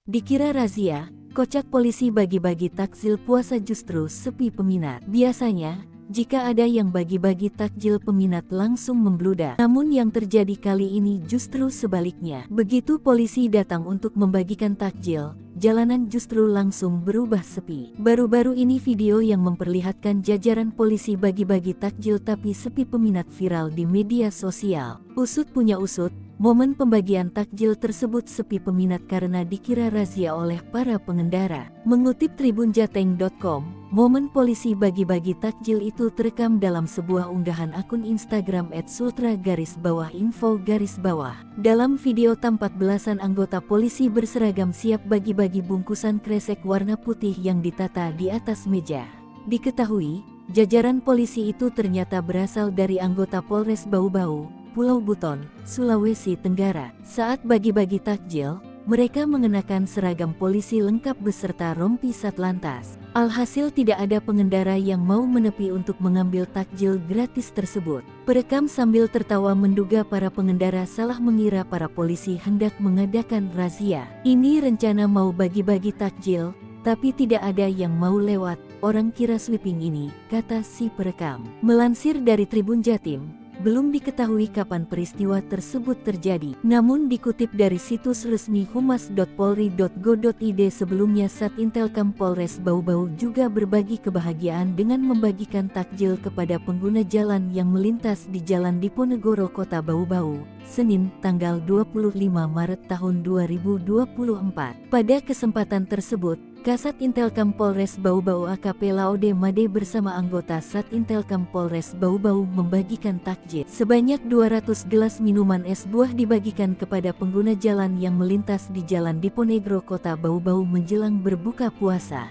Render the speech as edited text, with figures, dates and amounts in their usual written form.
Dikira razia, kocak polisi bagi-bagi takjil puasa justru sepi peminat. Biasanya, jika ada yang bagi-bagi takjil peminat langsung membludak. Namun yang terjadi kali ini justru sebaliknya. Begitu polisi datang untuk membagikan takjil, jalanan justru langsung berubah sepi. Baru-baru ini video yang memperlihatkan jajaran polisi bagi-bagi takjil tapi sepi peminat viral di media sosial. Usut punya usut, momen pembagian takjil tersebut sepi peminat karena dikira razia oleh para pengendara. Mengutip tribunjateng.com, momen polisi bagi-bagi takjil itu terekam dalam sebuah unggahan akun Instagram @sultra_info_. Dalam video tampak belasan anggota polisi berseragam siap bagi-bagi bungkusan kresek warna putih yang ditata di atas meja. Diketahui, jajaran polisi itu ternyata berasal dari anggota Polres Bau-Bau, Pulau Buton, Sulawesi Tenggara. Saat bagi-bagi takjil, mereka mengenakan seragam polisi lengkap beserta rompi Satlantas. Alhasil tidak ada pengendara yang mau menepi untuk mengambil takjil gratis tersebut. Perekam sambil tertawa menduga para pengendara salah mengira para polisi hendak mengadakan razia. Ini rencana mau bagi-bagi takjil, tapi tidak ada yang mau lewat, orang kira sweeping ini, kata si perekam. Melansir dari Tribun Jatim, belum diketahui kapan peristiwa tersebut terjadi. Namun dikutip dari situs resmi humas.polri.go.id sebelumnya Satintelkam Polres Bau-Bau juga berbagi kebahagiaan dengan membagikan takjil kepada pengguna jalan yang melintas di Jalan Diponegoro Kota Bau-Bau, Senin, tanggal 25 Maret tahun 2024. Pada kesempatan tersebut, Kasat Intelkam Polres Bau-Bau AKP Laode Made bersama anggota Satintelkam Polres Bau-Bau membagikan takjil. Sebanyak 200 gelas minuman es buah dibagikan kepada pengguna jalan yang melintas di Jalan Diponegoro Kota Bau-Bau menjelang berbuka puasa.